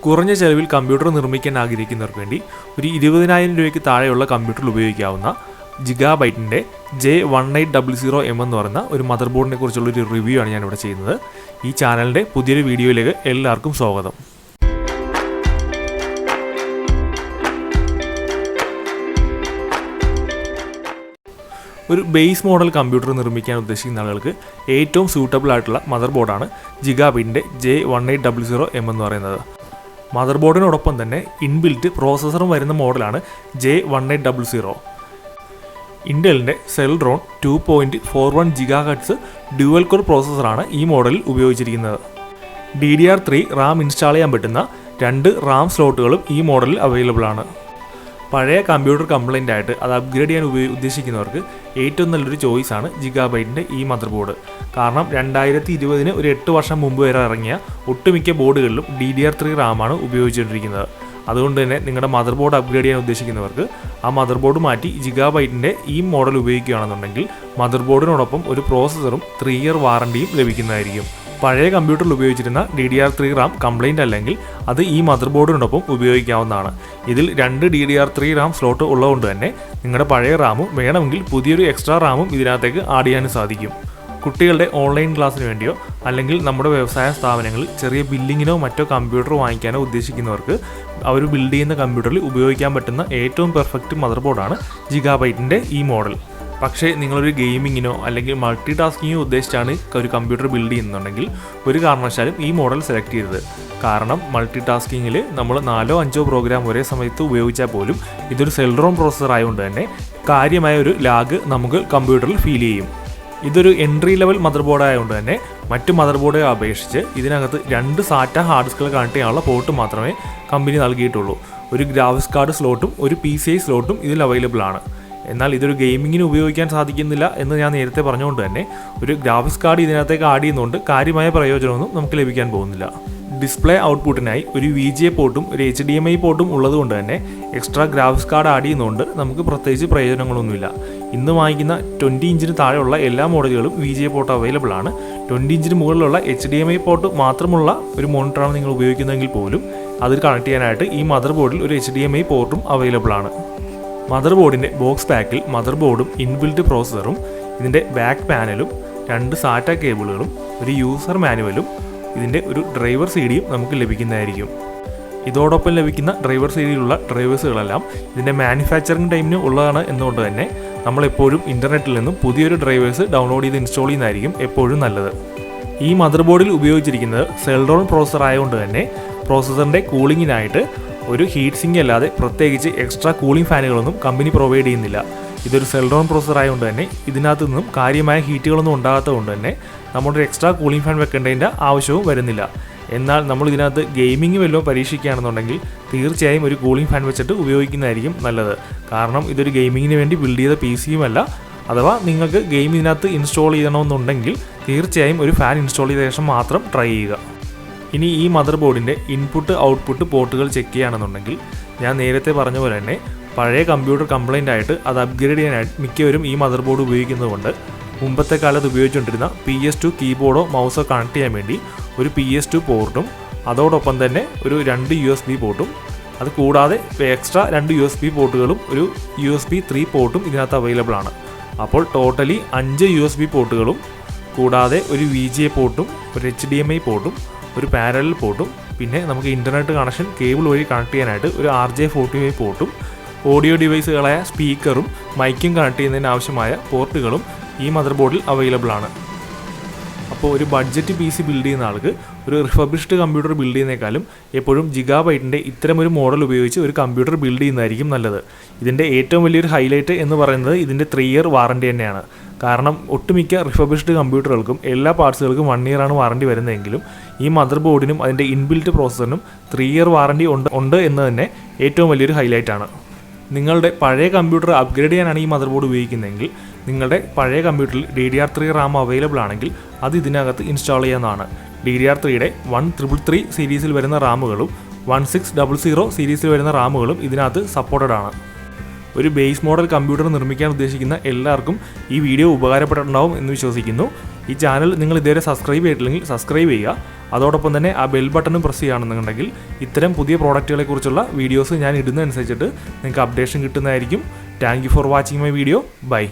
കുറഞ്ഞ ചെലവിൽ കമ്പ്യൂട്ടർ നിർമ്മിക്കാൻ ആഗ്രഹിക്കുന്നവർക്ക് വേണ്ടി ഒരു 20,000 രൂപയ്ക്ക് താഴെയുള്ള കമ്പ്യൂട്ടറിൽ ഉപയോഗിക്കാവുന്ന ജിഗാബൈറ്റിൻ്റെ j1800m എന്ന് പറയുന്ന ഒരു മദർ ബോർഡിനെ കുറിച്ചുള്ളൊരു റിവ്യൂ ആണ് ഞാനിവിടെ ചെയ്യുന്നത്. ഈ ചാനലിൻ്റെ പുതിയൊരു വീഡിയോയിലേക്ക് എല്ലാവർക്കും സ്വാഗതം. ഒരു ബേസ് മോഡൽ കമ്പ്യൂട്ടർ നിർമ്മിക്കാൻ ഉദ്ദേശിക്കുന്ന ആളുകൾക്ക് ഏറ്റവും സൂട്ടബിൾ ആയിട്ടുള്ള മദർ ബോർഡാണ് ജിഗാബൈറ്റിൻ്റെ j1800m എന്ന് പറയുന്നത്. മദർ ബോർഡിനോടൊപ്പം തന്നെ ഇൻബിൽറ്റ് പ്രോസസ്സറും വരുന്ന മോഡലാണ് j1800. ഇൻ്റലിൻ്റെ സെൽറോൺ 2.41 GHz ഡ്യുവൽ കോർ പ്രോസസ്സറാണ് ഈ മോഡലിൽ ഉപയോഗിച്ചിരിക്കുന്നത്. DDR3 റാം ഇൻസ്റ്റാൾ ചെയ്യാൻ പറ്റുന്ന 2 റാം സ്ലോട്ടുകളും ഈ മോഡലിൽ അവൈലബിൾ ആണ്. പഴയ കമ്പ്യൂട്ടർ കംപ്ലൈൻ്റ് ആയിട്ട് അത് അപ്ഗ്രേഡ് ചെയ്യാൻ ഉദ്ദേശിക്കുന്നവർക്ക് ഏറ്റവും നല്ലൊരു ചോയ്സാണ് ജിഗാബൈറ്റിൻ്റെ ഈ മദർ ബോർഡ്. കാരണം 2020 ഒരു 8 വർഷം മുമ്പ് വരെ ഇറങ്ങിയ ഒട്ടുമിക്ക ബോർഡുകളിലും DDR3 റാമാണ് ഉപയോഗിച്ചുകൊണ്ടിരിക്കുന്നത്. അതുകൊണ്ട് തന്നെ നിങ്ങളുടെ മദർ ബോർഡ് അപ്ഗ്രേഡ് ചെയ്യാൻ ഉദ്ദേശിക്കുന്നവർക്ക് ആ മദർ ബോർഡ് മാറ്റി ജിഗാബൈറ്റിൻ്റെ ഈ മോഡൽ ഉപയോഗിക്കുകയാണെന്നുണ്ടെങ്കിൽ മദർ ബോർഡിനോടൊപ്പം ഒരു പ്രോസസ്സറും 3 ഇയർ വാറണ്ടിയും ലഭിക്കുന്നതായിരിക്കും. പഴയ കമ്പ്യൂട്ടറിൽ ഉപയോഗിച്ചിരുന്ന DDR3 റാം കംപ്ലൈൻ്റ് അല്ലെങ്കിൽ അത് ഈ മദർ ബോർഡിനോടൊപ്പം ഉപയോഗിക്കാവുന്നതാണ്. ഇതിൽ 2 DDR3 റാം സ്ലോട്ട് ഉള്ളതുകൊണ്ട് തന്നെ നിങ്ങളുടെ പഴയ റാമും വേണമെങ്കിൽ പുതിയൊരു എക്സ്ട്രാ റാമും ഇതിനകത്തേക്ക് ആഡ് ചെയ്യാനും സാധിക്കും. കുട്ടികളുടെ ഓൺലൈൻ ക്ലാസ്സിന് വേണ്ടിയോ അല്ലെങ്കിൽ നമ്മുടെ വ്യവസായ സ്ഥാപനങ്ങളിൽ ചെറിയ ബില്ലിങ്ങിനോ മറ്റോ കമ്പ്യൂട്ടർ വാങ്ങിക്കാനോ ഉദ്ദേശിക്കുന്നവർക്ക് അവർ ബിൽഡ് ചെയ്യുന്ന കമ്പ്യൂട്ടറിൽ ഉപയോഗിക്കാൻ പറ്റുന്ന ഏറ്റവും പെർഫെക്റ്റ് മദർ ബോർഡാണ് ജിഗാബൈറ്റിൻ്റെ ഈ മോഡൽ. പക്ഷേ നിങ്ങളൊരു ഗെയിമിങ്ങിനോ അല്ലെങ്കിൽ മൾട്ടി ടാസ്കിങ്ങോ ഉദ്ദേശിച്ചാണ് ഒരു കമ്പ്യൂട്ടർ ബിൽഡ് ചെയ്യുന്നുണ്ടെങ്കിൽ ഒരു കാരണവശാലും ഈ മോഡൽ സെലക്ട് ചെയ്തത്. കാരണം മൾട്ടി ടാസ്കിങ്ങിൽ നമ്മൾ 4-5 പ്രോഗ്രാം ഒരേ സമയത്ത് ഉപയോഗിച്ചാൽ പോലും ഇതൊരു സെൽറോൺ പ്രോസസ്സർ ആയതുകൊണ്ട് തന്നെ കാര്യമായ ഒരു ലാഗ് നമുക്ക് കമ്പ്യൂട്ടറിൽ ഫീൽ ചെയ്യും. ഇതൊരു എൻട്രി ലെവൽ മദർ ബോർഡ് ആയതുകൊണ്ട് തന്നെ മറ്റ് മദർ ബോർഡുകളെ അപേക്ഷിച്ച് ഇതിനകത്ത് 2 SATA ഹാർഡ് ഡിസ്കുകൾ കണക്ട് ചെയ്യാനുള്ള പോർട്ട് മാത്രമേ കമ്പനി നൽകിയിട്ടുള്ളൂ. ഒരു ഗ്രാഫിക്സ് കാർഡ് സ്ലോട്ടും ഒരു PCI സ്ലോട്ടും ഇതിൽ അവൈലബിൾ ആണ്. എന്നാൽ ഇതൊരു ഗെയിമിങ്ങിന് ഉപയോഗിക്കാൻ സാധിക്കുന്നില്ല എന്ന് ഞാൻ നേരത്തെ പറഞ്ഞുകൊണ്ട് തന്നെ ഒരു ഗ്രാഫിക്സ് കാർഡ് ഇതിനകത്തേക്ക് ആഡ് ചെയ്യുന്നതുകൊണ്ട് കാര്യമായ പ്രയോജനമൊന്നും നമുക്ക് ലഭിക്കാൻ പോകുന്നില്ല. ഡിസ്പ്ലേ ഔട്ട്പുട്ടിനായി ഒരു VGA പോർട്ടും ഒരു HDMI പോർട്ടും ഉള്ളതുകൊണ്ട് തന്നെ എക്സ്ട്രാ ഗ്രാഫിക്സ് കാർഡ് ആഡ് ചെയ്യുന്നതുകൊണ്ട് നമുക്ക് പ്രത്യേകിച്ച് പ്രയോജനങ്ങളൊന്നുമില്ല. ഇന്ന് വാങ്ങിക്കുന്ന 20 ഇഞ്ചിന് താഴെയുള്ള എല്ലാ മോഡലുകളും VGA പോർട്ട് അവൈലബിൾ ആണ്. 20 ഇഞ്ചിന് മുകളിലുള്ള HDMI പോർട്ട് മാത്രമുള്ള ഒരു മോണിറ്ററാണ് നിങ്ങൾ ഉപയോഗിക്കുന്നതെങ്കിൽ പോലും അതിൽ കണക്ട് ചെയ്യാനായിട്ട് ഈ മദർ ബോർഡിൽ ഒരു HDMI പോർട്ടും അവൈലബിൾ ആണ്. മദർ ബോർഡിൻ്റെ ബോക്സ് പാക്കിൽ മദർ ബോർഡും ഇൻബിൽറ്റ് പ്രോസസ്സറും ഇതിൻ്റെ ബാക്ക് പാനലും 2 SATA കേബിളുകളും ഒരു യൂസർ മാനുവലും ഇതിൻ്റെ ഒരു ഡ്രൈവർ CD-യും നമുക്ക് ലഭിക്കുന്നതായിരിക്കും. ഇതോടൊപ്പം ലഭിക്കുന്ന ഡ്രൈവർ CD-യിലുള്ള ഡ്രൈവേഴ്സുകളെല്ലാം ഇതിൻ്റെ മാനുഫാക്ചറിങ് ടൈമിന് ഉള്ളതാണ് എന്നുകൊണ്ട് തന്നെ നമ്മളെപ്പോഴും ഇൻ്റർനെറ്റിൽ നിന്നും പുതിയൊരു ഡ്രൈവേഴ്സ് ഡൗൺലോഡ് ചെയ്ത് ഇൻസ്റ്റാൾ ചെയ്യുന്നതായിരിക്കും എപ്പോഴും നല്ലത്. ഈ മദർ ബോർഡിൽ ഉപയോഗിച്ചിരിക്കുന്നത് സെൽറോൺ പ്രോസസ്സർ ആയതുകൊണ്ട് തന്നെ പ്രോസസ്സറിൻ്റെ കൂളിങ്ങിനായിട്ട് ഒരു ഹീറ്റ് സിങ്ക് അല്ലാതെ പ്രത്യേകിച്ച് എക്സ്ട്രാ കൂളിംഗ് ഫാനുകളൊന്നും കമ്പനി പ്രൊവൈഡ് ചെയ്യുന്നില്ല. ഇതൊരു സെൽറോൺ പ്രോസസ്സർ ആയതുകൊണ്ട് തന്നെ ഇതിനകത്ത് നിന്നും കാര്യമായ ഹീറ്റുകളൊന്നും ഉണ്ടാകാത്തതുകൊണ്ട് തന്നെ നമ്മളൊരു എക്സ്ട്രാ കൂളിംഗ് ഫാൻ വെക്കേണ്ടതിൻ്റെ ആവശ്യവും വരുന്നില്ല. എന്നാൽ നമ്മൾ ഇതിനകത്ത് ഗെയിമിംഗ് വല്ലതും പരീക്ഷിക്കുകയാണെന്നുണ്ടെങ്കിൽ തീർച്ചയായും ഒരു കൂളിംഗ് ഫാൻ വെച്ചിട്ട് ഉപയോഗിക്കുന്നതായിരിക്കും നല്ലത്. കാരണം ഇതൊരു ഗെയിമിങ്ങിന് വേണ്ടി ബിൽഡ് ചെയ്ത PCയുമല്ല. അഥവാ നിങ്ങൾക്ക് ഗെയിം ഇതിനകത്ത് ഇൻസ്റ്റാൾ ചെയ്യണമെന്നുണ്ടെങ്കിൽ തീർച്ചയായും ഒരു ഫാൻ ഇൻസ്റ്റാൾ ചെയ്ത ശേഷം മാത്രം ട്രൈ ചെയ്യുക. ഇനി ഈ മദർ ബോർഡിൻ്റെ ഇൻപുട്ട് ഔട്ട്പുട്ട് പോർട്ടുകൾ ചെക്ക് ചെയ്യുകയാണെന്നുണ്ടെങ്കിൽ ഞാൻ നേരത്തെ പറഞ്ഞ പോലെ തന്നെ പഴയ കമ്പ്യൂട്ടർ കംപ്ലൈൻ്റ് ആയിട്ട് അത് അപ്ഗ്രേഡ് ചെയ്യാനായിട്ട് മിക്കവരും ഈ മദർ ബോർഡ് ഉപയോഗിക്കുന്നതുകൊണ്ട് മുമ്പത്തെ കാലത്ത് ഉപയോഗിച്ചുകൊണ്ടിരുന്ന PS2 കീബോർഡോ മൗസോ കണക്ട് ചെയ്യാൻ വേണ്ടി ഒരു PS2 പോർട്ടും അതോടൊപ്പം തന്നെ ഒരു 2 USB പോർട്ടും അത് കൂടാതെ എക്സ്ട്രാ 2 USB പോർട്ടുകളും ഒരു USB 3 പോർട്ടും ഇതിനകത്ത് അവൈലബിൾ ആണ്. അപ്പോൾ ടോട്ടലി 5 USB പോർട്ടുകളും കൂടാതെ ഒരു VGA പോർട്ടും ഒരു HDMI പോർട്ടും ഒരു പാരലൽ പോർട്ടും പിന്നെ നമുക്ക് ഇൻ്റർനെറ്റ് കണക്ഷൻ കേബിൾ വഴി കണക്ട് ചെയ്യാനായിട്ട് ഒരു RJ45 പോർട്ടും ഓഡിയോ ഡിവൈസുകളായ സ്പീക്കറും മൈക്കും കണക്ട് ചെയ്യുന്നതിന് ആവശ്യമായ പോർട്ടുകളും ഈ മദർ ബോർഡിൽ അവൈലബിൾ ആണ്. അപ്പോൾ ഒരു ബഡ്ജറ്റ് PC ബിൽഡ് ചെയ്യുന്ന ആൾക്ക് ഒരു റിഫർബിഷ്ഡ് കമ്പ്യൂട്ടർ ബിൽഡ് ചെയ്യുന്നതിനേക്കാളും എപ്പോഴും ജിഗാബൈറ്റിൻ്റെ ഇത്തരമൊരു മോഡൽ ഉപയോഗിച്ച് ഒരു കമ്പ്യൂട്ടർ ബിൽഡ് ചെയ്യുന്നതായിരിക്കും നല്ലത്. ഇതിൻ്റെ ഏറ്റവും വലിയൊരു ഹൈലൈറ്റ് എന്ന് പറയുന്നത് ഇതിൻ്റെ 3 ഇയർ വാറണ്ടി തന്നെയാണ്. കാരണം ഒട്ടുമിക്ക റിഫർബിഷ്ഡ് കമ്പ്യൂട്ടറുകൾക്കും എല്ലാ പാർട്സുകൾക്കും 1 ഇയറാണ് വാറണ്ടി വരുന്നതെങ്കിലും ഈ മദർ ബോർഡിനും അതിൻ്റെ ഇൻബിൽറ്റ് പ്രോസസ്സറിനും 3 ഇയർ വാറണ്ടി ഉണ്ട് എന്ന് തന്നെ ഏറ്റവും വലിയൊരു ഹൈലൈറ്റാണ്. നിങ്ങളുടെ പഴയ കമ്പ്യൂട്ടർ അപ്ഗ്രേഡ് ചെയ്യാനാണ് ഈ മദർ ബോർഡ് ഉപയോഗിക്കുന്നതെങ്കിൽ നിങ്ങളുടെ പഴയ കമ്പ്യൂട്ടറിൽ DDR3 റാം അവൈലബിൾ ആണെങ്കിൽ അത് ഇതിനകത്ത് ഇൻസ്റ്റാൾ ചെയ്യാവുന്നതാണ്. DDR3യുടെ 1333 സീരീസിൽ വരുന്ന റാമുകളും 1600 സീരീസിൽ വരുന്ന റാമുകളും ഇതിനകത്ത് സപ്പോർട്ടഡ് ആണ്. ഒരു ബേസ് മോഡൽ കമ്പ്യൂട്ടർ നിർമ്മിക്കാൻ ഉദ്ദേശിക്കുന്ന എല്ലാവർക്കും ഈ വീഡിയോ ഉപകാരപ്പെട്ടിട്ടുണ്ടാവും എന്ന് വിശ്വസിക്കുന്നു. ഈ ചാനൽ നിങ്ങൾ ഇതുവരെ സബ്സ്ക്രൈബ് ചെയ്തിട്ടില്ലെങ്കിൽ സബ്സ്ക്രൈബ് ചെയ്യുക. അതോടൊപ്പം തന്നെ ആ ബെൽ ബട്ടണും പ്രസ് ചെയ്യുകയാണെന്നുണ്ടെങ്കിൽ ഇത്തരം പുതിയ പ്രോഡക്റ്റുകളെക്കുറിച്ചുള്ള വീഡിയോസ് ഞാൻ ഇടുന്നതനുസരിച്ചിട്ട് നിങ്ങൾക്ക് അപ്ഡേഷൻ കിട്ടുന്നതായിരിക്കും. Thank you for watching my video. By.